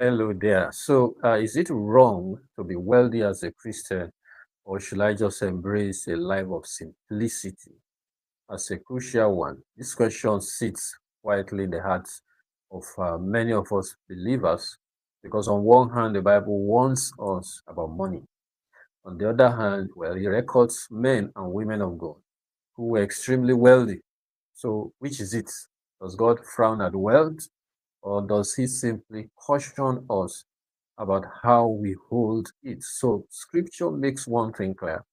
Hello there. Is it wrong to be wealthy as a Christian, or should I just embrace a life of simplicity? As a crucial one, this question sits quietly in the hearts of many of us believers, because on one hand, the Bible warns us about money. On the other hand, well, it records men and women of God who were extremely wealthy. So, which is it? Does God frown at wealth, or does He simply caution us about how we hold it? So, Scripture makes one thing clear: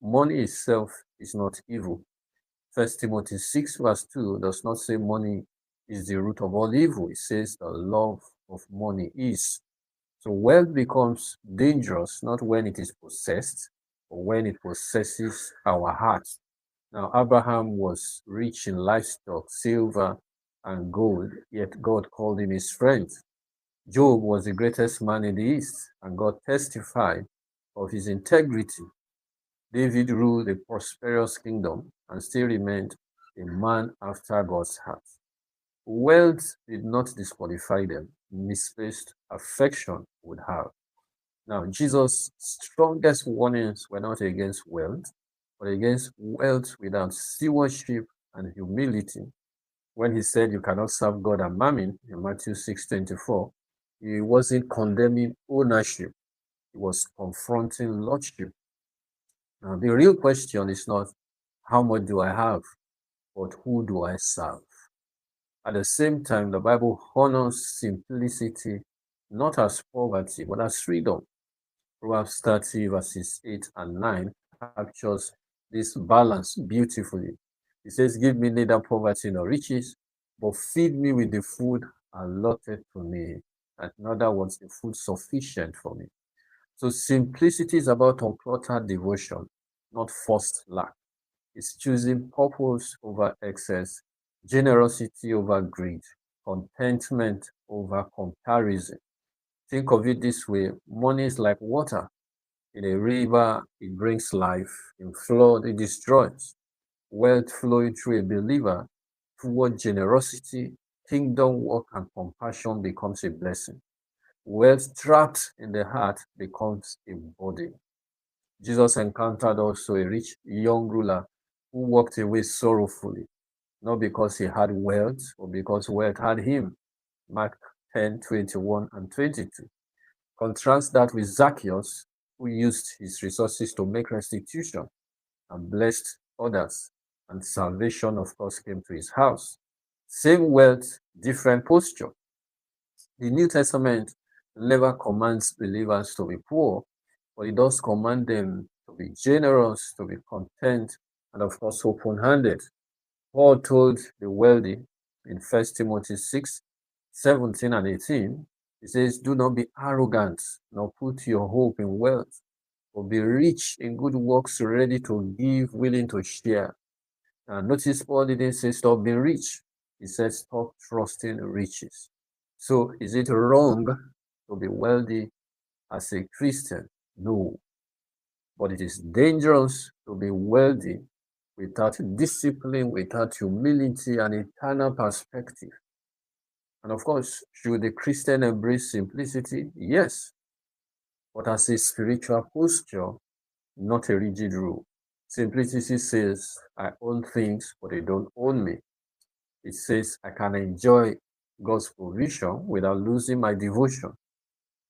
money itself is not evil. First Timothy 6, verse 2 does not say money is the root of all evil. It says the love of money is. So, wealth becomes dangerous not when it is possessed, but when it possesses our hearts. Now, Abraham was rich in livestock, silver, and gold, yet God called him his friend. Job was the greatest man in the East, and God testified of his integrity. David ruled a prosperous kingdom and still remained a man after God's heart. Wealth did not disqualify them; misplaced affection would have. Now, Jesus' strongest warnings were not against wealth, but against wealth without stewardship and humility. When he said you cannot serve God and mammon in Matthew 6:24, he wasn't condemning ownership, he was confronting lordship. Now, the real question is not how much do I have, but who do I serve? At the same time, the Bible honors simplicity not as poverty, but as freedom. Proverbs 30, verses 8 and 9 captures this balance beautifully. It says, give me neither poverty nor riches, but feed me with the food allotted to me. And in other words, the food sufficient for me. So simplicity is about uncluttered devotion, not forced lack. It's choosing purpose over excess, generosity over greed, contentment over comparison. Think of it this way: money is like water. In a river, it brings life. In flood, it destroys. Wealth flowing through a believer toward generosity, kingdom work, and compassion becomes a blessing. Wealth trapped in the heart becomes a burden. Jesus encountered also a rich young ruler who walked away sorrowfully, not because he had wealth, but because wealth had him. Mark 10:21 and 22. Contrast that with Zacchaeus, who used his resources to make restitution and blessed others, and salvation, of course, came to his house. Same wealth, different posture. The New Testament never commands believers to be poor, but it does command them to be generous, to be content, and of course, open handed. Paul told the wealthy in 1 Timothy 6:17 and 18, he says, do not be arrogant, nor put your hope in wealth, but be rich in good works, ready to give, willing to share. And notice Paul didn't say stop being rich. He said stop trusting riches. So is it wrong to be wealthy as a Christian? No. But it is dangerous to be wealthy without discipline, without humility and eternal perspective. And of course, should the Christian embrace simplicity? Yes, but as a spiritual posture, not a rigid rule. Simplicity says, I own things, but they don't own me. It says, I can enjoy God's provision without losing my devotion.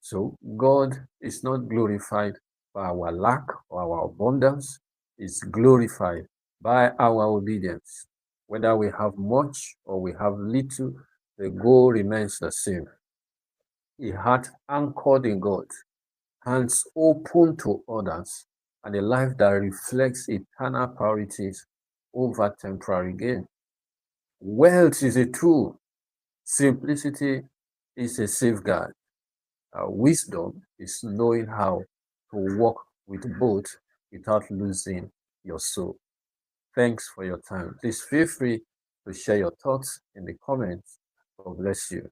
So, God is not glorified by our lack or our abundance, is glorified by our obedience. Whether we have much or we have little, the goal remains the same: a heart anchored in God, hands open to others, and a life that reflects eternal priorities over temporary gain. Wealth is a tool, simplicity is a safeguard. Wisdom is knowing how to walk with both without losing your soul. Thanks for your time. Please feel free to share your thoughts in the comments. God bless you.